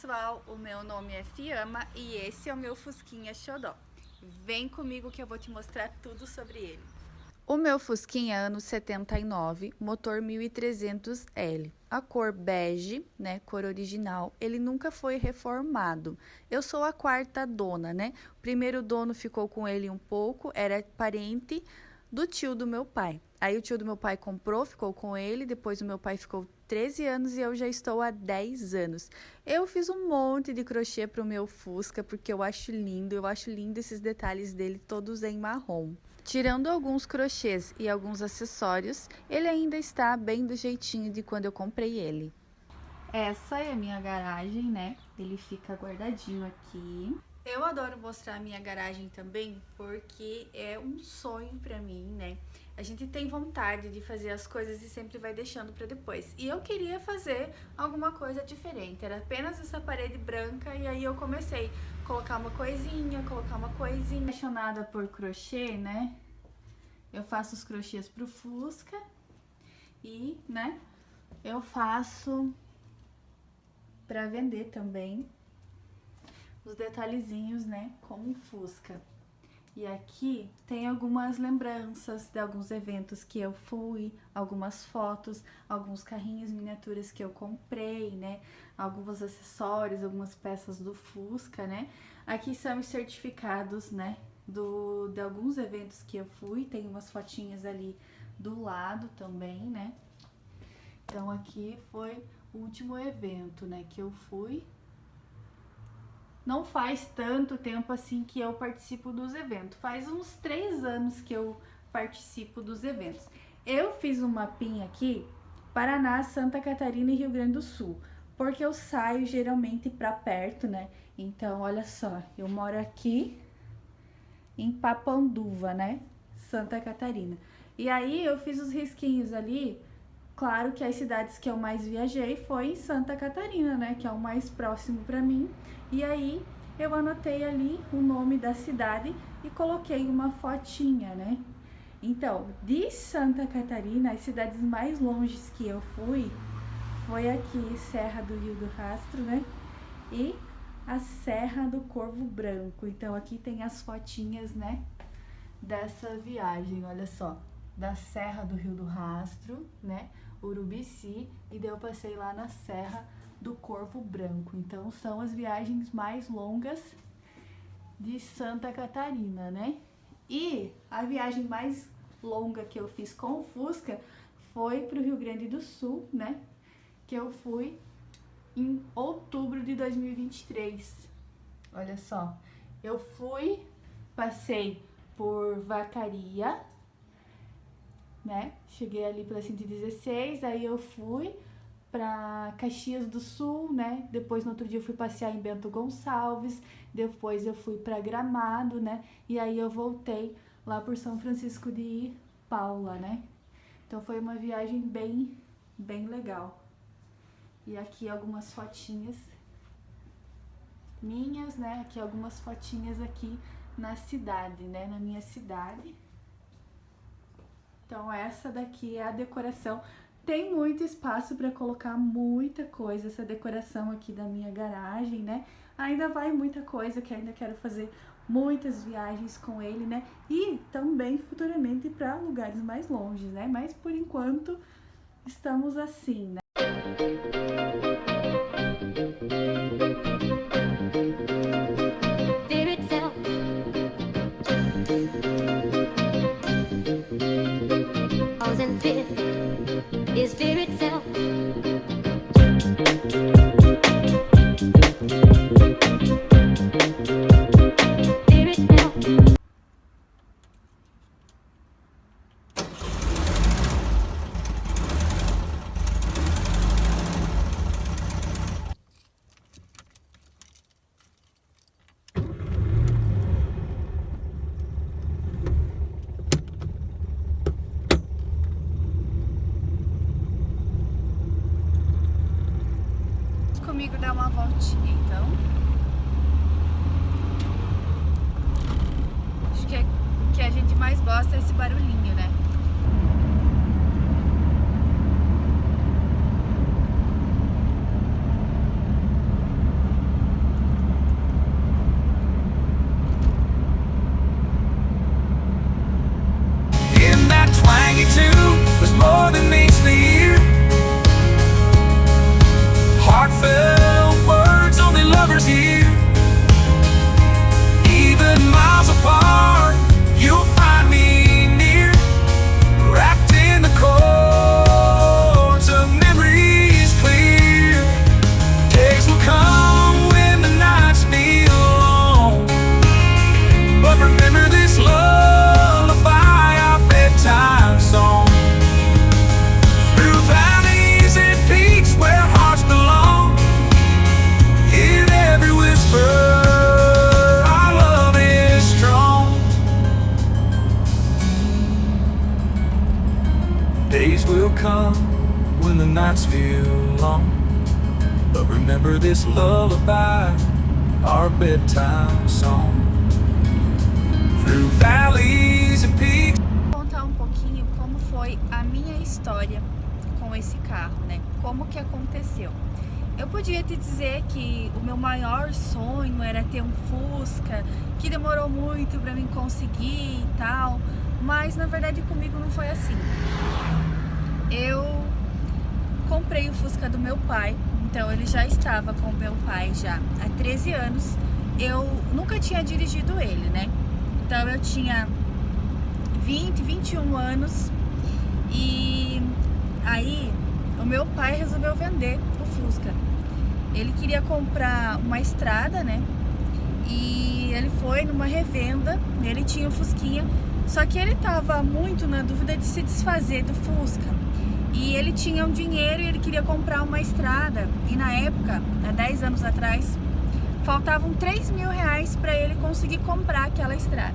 pessoal, o meu nome é Fiamma e esse é o meu Fusquinha Xodó. Vem comigo que eu vou te mostrar tudo sobre ele. O meu Fusquinha é ano 79, motor 1300L. A cor bege, né, cor original, ele nunca foi reformado. Eu sou a quarta dona, né? O primeiro dono ficou com ele um pouco, era parente do tio do meu pai. Aí o tio do meu pai comprou, ficou com ele, depois o meu pai ficou 13 anos e eu já estou há 10 anos. Eu fiz um monte de crochê pro meu Fusca, porque eu acho lindo esses detalhes dele todos em marrom. Tirando alguns crochês e alguns acessórios, ele ainda está bem do jeitinho de quando eu comprei ele. Essa é a minha garagem, né? Ele fica guardadinho aqui. Eu adoro mostrar a minha garagem também, porque é um sonho pra mim, né? A gente tem vontade de fazer as coisas e sempre vai deixando pra depois. E eu queria fazer alguma coisa diferente, era apenas essa parede branca e aí eu comecei a colocar uma coisinha. Apaixonada por crochê, né? Eu faço os crochês pro Fusca e, né, eu faço pra vender também os detalhezinhos, né, com o Fusca. E aqui tem algumas lembranças de alguns eventos que eu fui, algumas fotos, alguns carrinhos miniaturas que eu comprei, né, alguns acessórios, algumas peças do Fusca, né. Aqui são os certificados, né, de alguns eventos que eu fui, tem umas fotinhas ali do lado também, né. Então aqui foi o último evento, né, que eu fui. Não faz tanto tempo assim que eu participo dos eventos, faz uns 3 anos que eu participo dos eventos. Eu fiz um mapinha aqui, Paraná, Santa Catarina e Rio Grande do Sul, porque eu saio geralmente pra perto, né? Então, olha só, eu moro aqui em Papanduva, né? Santa Catarina. E aí eu fiz os risquinhos ali. Claro que as cidades que eu mais viajei foi em Santa Catarina, né, que é o mais próximo para mim. E aí eu anotei ali o nome da cidade e coloquei uma fotinha, né. Então, de Santa Catarina, as cidades mais longes que eu fui foi aqui, Serra do Rio do Rastro, né, e a Serra do Corvo Branco. Então aqui tem as fotinhas, né, dessa viagem, olha só, da Serra do Rio do Rastro, né, Urubici, e daí eu passei lá na Serra do Corvo Branco. Então são as viagens mais longas de Santa Catarina, né? E a viagem mais longa que eu fiz com o Fusca foi pro Rio Grande do Sul, né? Que eu fui em outubro de 2023. Olha só, eu fui, passei por Vacaria, né? Cheguei ali pela 116, aí eu fui pra Caxias do Sul, né? Depois no outro dia eu fui passear em Bento Gonçalves, depois eu fui pra Gramado, né? E aí eu voltei lá por São Francisco de Paula, né? Então foi uma viagem bem legal. E aqui algumas fotinhas minhas, né? Aqui algumas fotinhas aqui na cidade, né? Na minha cidade. Então essa daqui é a decoração. Tem muito espaço para colocar muita coisa, essa decoração aqui da minha garagem, né? Ainda vai muita coisa que ainda quero fazer muitas viagens com ele, né? E também futuramente para lugares mais longe, né? Mas por enquanto estamos assim, né? Is fear itself. Fear itself. Comigo dar uma voltinha, então. Acho que o que a gente mais gosta é esse barulhinho, né? Days will come when the nights feel long, but remember this lullaby, our bedtime song. Through valleys and peaks. Vou contar um pouquinho como foi a minha história com esse carro, né? Como que aconteceu. Eu podia te dizer que o meu maior sonho era ter um Fusca, que demorou muito pra mim conseguir e tal, mas na verdade comigo não foi assim. Eu comprei o Fusca do meu pai, então ele já estava com o meu pai já há 13 anos. Eu nunca tinha dirigido ele, né? Então eu tinha 21 anos e aí o meu pai resolveu vender o Fusca. Ele queria comprar uma estrada, né? E ele foi numa revenda, ele tinha o Fusquinha, só que ele tava muito na dúvida de se desfazer do Fusca. E ele tinha um dinheiro e ele queria comprar uma estrada. E na época, há 10 anos atrás, faltavam 3 mil reais para ele conseguir comprar aquela estrada.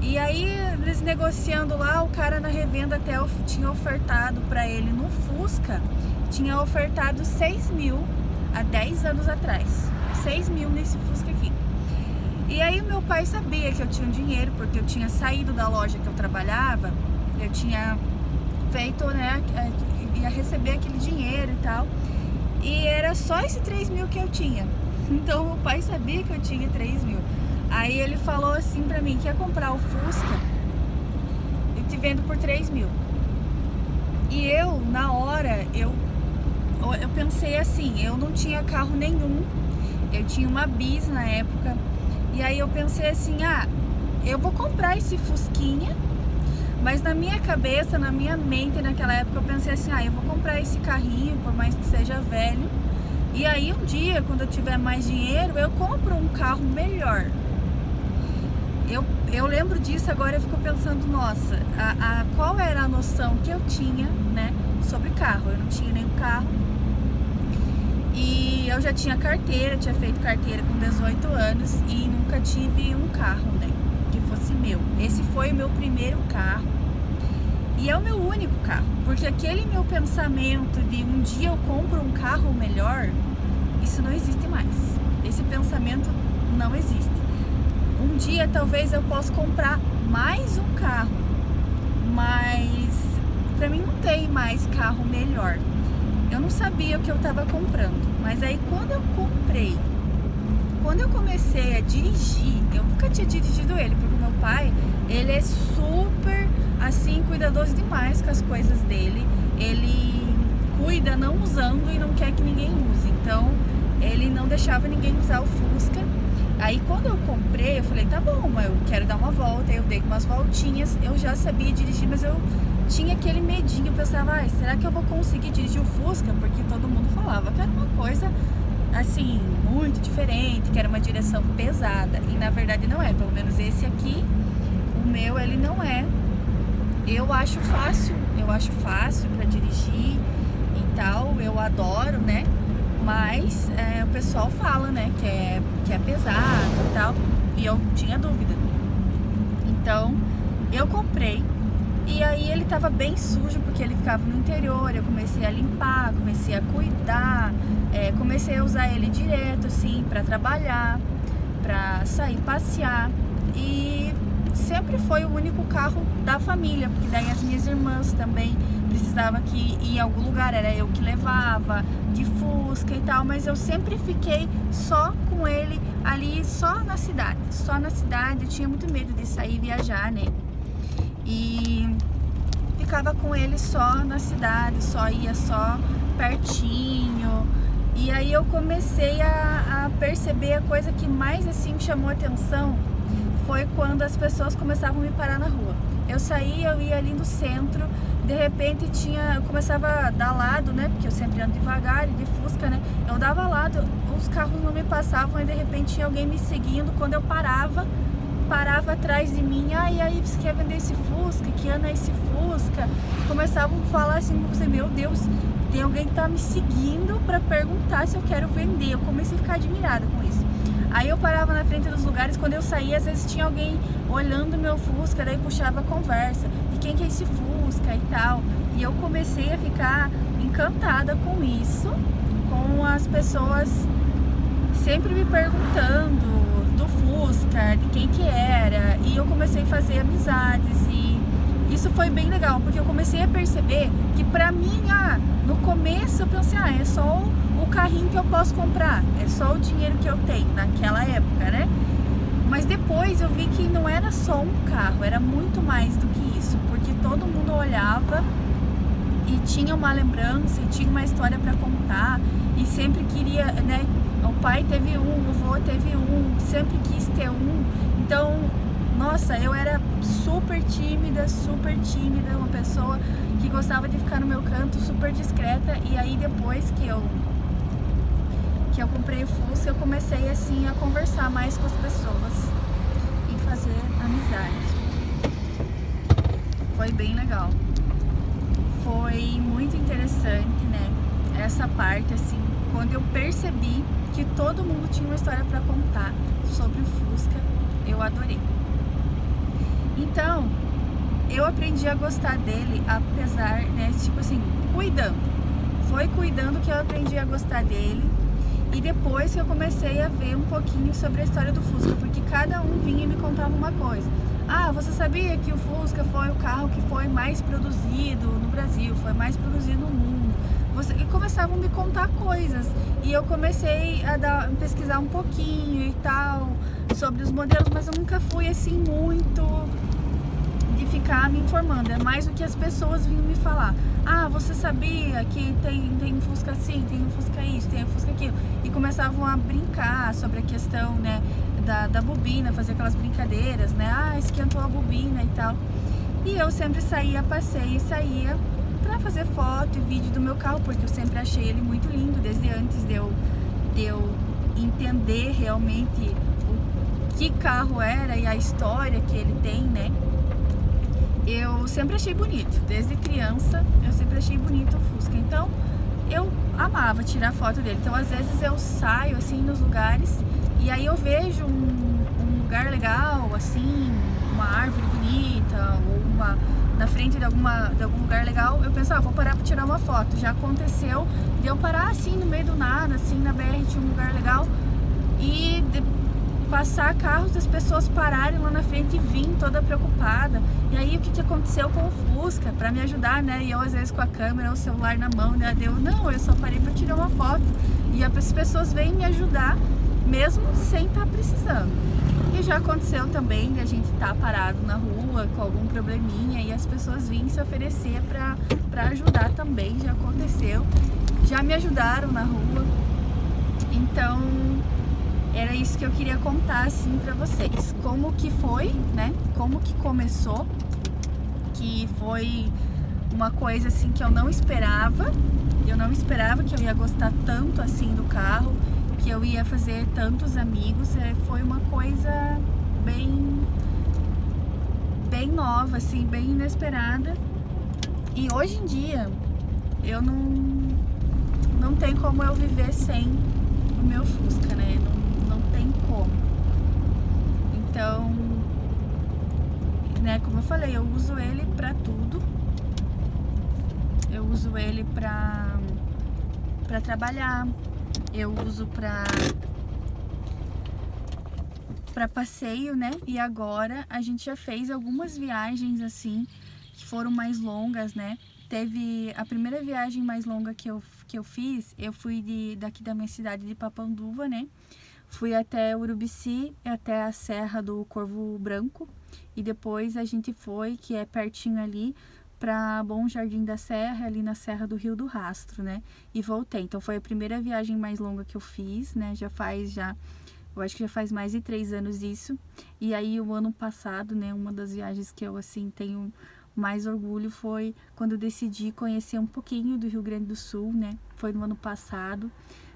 E aí, eles negociando lá, o cara na revenda até tinha ofertado para ele no Fusca, tinha ofertado 6 mil há 10 anos atrás. 6 mil nesse Fusca aqui. E aí, meu pai sabia que eu tinha um dinheiro, porque eu tinha saído da loja que eu trabalhava, eu tinha feito, né, ia receber aquele dinheiro e tal, e era só esse 3 mil que eu tinha. Então meu pai sabia que eu tinha 3 mil. Aí ele falou assim pra mim: quer comprar o Fusca? Eu te vendo por 3 mil. E eu, na hora, eu pensei assim, eu não tinha carro nenhum, eu tinha uma Bis na época, e aí eu pensei assim, eu vou comprar esse Fusquinha. Mas na minha cabeça, na minha mente naquela época, eu pensei assim, eu vou comprar esse carrinho, por mais que seja velho, e aí um dia, quando eu tiver mais dinheiro, eu compro um carro melhor. Eu lembro disso, agora eu fico pensando, nossa, qual era a noção que eu tinha, né, sobre carro. Eu não tinha nenhum carro, e eu já tinha carteira, tinha feito carteira com 18 anos, e nunca tive um carro, né, que fosse meu. Esse foi o meu primeiro carro e é o meu único carro, porque aquele meu pensamento de um dia eu compro um carro melhor, isso não existe mais. Esse pensamento não existe. Um dia talvez eu possa comprar mais um carro, mas pra mim não tem mais carro melhor. Eu não sabia o que eu tava comprando, mas aí quando eu comprei, quando eu comecei a dirigir, eu nunca tinha dirigido ele, porque meu pai, ele é super, assim, cuidadoso demais com as coisas dele. Ele cuida não usando e não quer que ninguém use. Então, ele não deixava ninguém usar o Fusca. Aí, quando eu comprei, eu falei, tá bom, eu quero dar uma volta. Aí eu dei umas voltinhas, eu já sabia dirigir, mas eu tinha aquele medinho. Eu pensava, será que eu vou conseguir dirigir o Fusca? Porque todo mundo falava que era uma coisa assim, muito diferente, que era uma direção pesada, e na verdade não é. Pelo menos esse aqui, o meu, ele não é. Eu acho fácil para dirigir e tal, eu adoro, né, mas o pessoal fala, né, que é pesado e tal, e eu tinha dúvida. Então, eu comprei, e aí ele tava bem sujo, porque ele ficava no interior. Eu comecei a limpar, comecei a cuidar, comecei a usar ele direto, assim, pra trabalhar, pra sair passear. E sempre foi o único carro da família, porque daí as minhas irmãs também precisavam que ir em algum lugar, era eu que levava, de Fusca e tal, mas eu sempre fiquei só com ele ali, só na cidade, eu tinha muito medo de sair e viajar, né, e ficava com ele só na cidade, ia só pertinho. E aí eu comecei a perceber a coisa que mais assim me chamou a atenção, foi quando as pessoas começavam a me parar na rua. Eu saía, eu ia ali no centro, de repente eu começava a dar lado, né, porque eu sempre ando devagar e de Fusca, né, eu dava lado, os carros não me passavam, e de repente tinha alguém me seguindo. Quando eu parava atrás de mim, e aí você quer vender esse Fusca? Que ano é esse Fusca? Começavam a falar assim, meu Deus, tem alguém que tá me seguindo pra perguntar se eu quero vender. Eu comecei a ficar admirada com isso. Aí eu parava na frente dos lugares, quando eu saía, às vezes tinha alguém olhando meu Fusca, daí puxava a conversa, de quem que é esse Fusca e tal. E eu comecei a ficar encantada com isso, com as pessoas sempre me perguntando do Fusca, de quem que era, e eu comecei a fazer amizades, e isso foi bem legal, porque eu comecei a perceber que pra mim, no começo eu pensei, é só o carrinho que eu posso comprar, é só o dinheiro que eu tenho naquela época, né? Mas depois eu vi que não era só um carro, era muito mais do que isso, porque todo mundo olhava e tinha uma lembrança, e tinha uma história pra contar, e sempre queria, né? O pai teve um, o avô teve um, sempre quis ter um. Então, nossa, eu era super tímida, uma pessoa que gostava de ficar no meu canto, super discreta. E aí depois que eu comprei o Fusca, eu comecei assim a conversar mais com as pessoas e fazer amizade. Foi bem legal. Foi muito interessante, né? Essa parte assim, quando eu percebi que todo mundo tinha uma história para contar sobre o Fusca, eu adorei. Então, eu aprendi a gostar dele, apesar, né, tipo assim, cuidando. Foi cuidando que eu aprendi a gostar dele. E depois que eu comecei a ver um pouquinho sobre a história do Fusca, porque cada um vinha e me contava uma coisa. Você sabia que o Fusca foi o carro que foi mais produzido no Brasil, foi mais produzido no mundo? E começavam a me contar coisas, e eu comecei a pesquisar um pouquinho e tal sobre os modelos, mas eu nunca fui assim muito de ficar me informando, é mais o que as pessoas vinham me falar. Você sabia que tem um Fusca assim, tem um Fusca isso, tem um Fusca aquilo, e começavam a brincar sobre a questão, né, da bobina, fazer aquelas brincadeiras, né, esquentou a bobina e tal, e eu sempre saía a passeio, saía pra fazer foto e vídeo do meu carro, porque eu sempre achei ele muito lindo, desde antes de eu entender realmente o que carro era e a história que ele tem, né? Eu sempre achei bonito, desde criança eu sempre achei bonito o Fusca, então eu amava tirar foto dele. Então às vezes eu saio assim nos lugares e aí eu vejo um lugar legal, assim, uma árvore bonita ou na frente de algum lugar legal, eu penso, vou parar pra tirar uma foto. Já aconteceu de eu parar assim no meio do nada, assim na BR tinha um lugar legal e passar carros das pessoas pararem lá na frente e vir toda preocupada. E aí o que aconteceu com o Fusca pra me ajudar, né? E eu às vezes com a câmera ou o celular na mão, né? Eu só parei pra tirar uma foto. E as pessoas vêm me ajudar mesmo sem estar precisando. E já aconteceu também de a gente estar parado na rua com algum probleminha e as pessoas virem se oferecer pra ajudar também, já aconteceu. Já me ajudaram na rua. Então, era isso que eu queria contar assim pra vocês. Como que foi, né? Como que começou, que foi uma coisa assim que eu não esperava. Eu não esperava que eu ia gostar tanto assim do carro, que eu ia fazer tantos amigos. Foi uma coisa bem nova, assim, bem inesperada. E hoje em dia eu não tem como eu viver sem o meu Fusca, né? Não tem como. Então, né, como eu falei, eu uso ele pra tudo. Eu uso ele pra trabalhar. Eu uso pra passeio, né? E agora a gente já fez algumas viagens assim, que foram mais longas, né? Teve a primeira viagem mais longa que eu fiz, eu fui daqui da minha cidade de Papanduva, né? Fui até Urubici, até a Serra do Corvo Branco, e depois a gente foi, que é pertinho ali, para Bom Jardim da Serra, ali na Serra do Rio do Rastro, né? E voltei. Então foi a primeira viagem mais longa que eu fiz, né? Eu acho que já faz mais de 3 anos isso. E aí o ano passado, né? Uma das viagens que eu, assim, tenho mais orgulho foi quando eu decidi conhecer um pouquinho do Rio Grande do Sul, né? Foi no ano passado.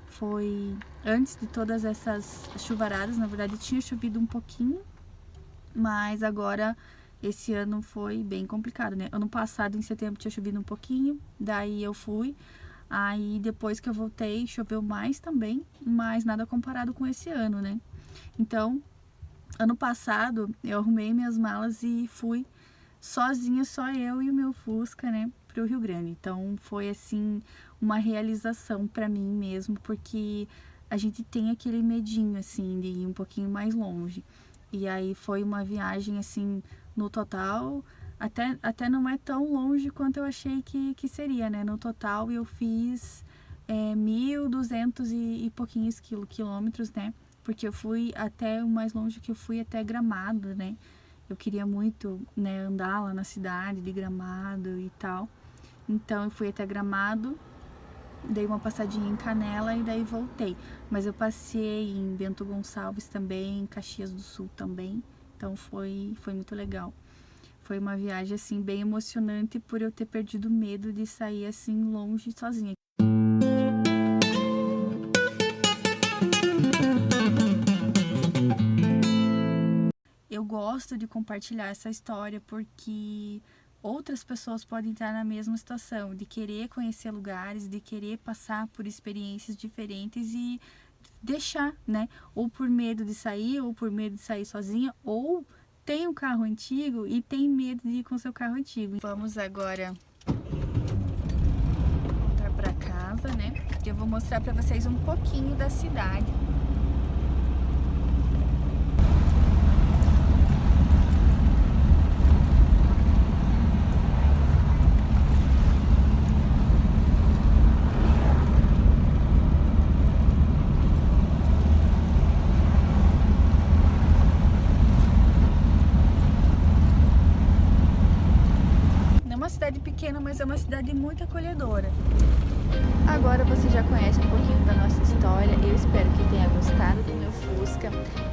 Foi antes de todas essas chuvaradas. Na verdade tinha chovido um pouquinho, mas agora esse ano foi bem complicado, né? Ano passado, em setembro, tinha chovido um pouquinho, daí eu fui. Aí depois que eu voltei, choveu mais também, mas nada comparado com esse ano, né? Então, ano passado, eu arrumei minhas malas e fui sozinha, só eu e o meu Fusca, né, pro Rio Grande. Então, foi, assim, uma realização pra mim mesmo, porque a gente tem aquele medinho, assim, de ir um pouquinho mais longe. E aí, foi uma viagem, assim, no total, até não é tão longe quanto eu achei que seria, né? No total, eu fiz 1.200 e pouquinhos quilômetros, né? Porque eu fui até o mais longe que eu fui até Gramado, né? Eu queria muito, né, andar lá na cidade de Gramado e tal. Então eu fui até Gramado, dei uma passadinha em Canela e daí voltei. Mas eu passei em Bento Gonçalves também, em Caxias do Sul também. Então foi muito legal. Foi uma viagem assim bem emocionante por eu ter perdido o medo de sair assim longe sozinha. Eu gosto de compartilhar essa história porque outras pessoas podem estar na mesma situação, de querer conhecer lugares, de querer passar por experiências diferentes e deixar, né? Ou por medo de sair, ou por medo de sair sozinha, ou tem um carro antigo e tem medo de ir com seu carro antigo. Vamos agora voltar para casa, né? Eu vou mostrar para vocês um pouquinho da cidade. Cidade pequena, mas é uma cidade muito acolhedora. Agora você já conhece um pouquinho da nossa história. Eu espero que tenha gostado do meu Fusca.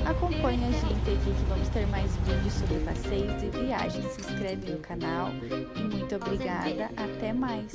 Acompanhe a gente aqui que vamos ter mais vídeos sobre passeios e viagens. Se inscreve no canal e muito obrigada. Até mais!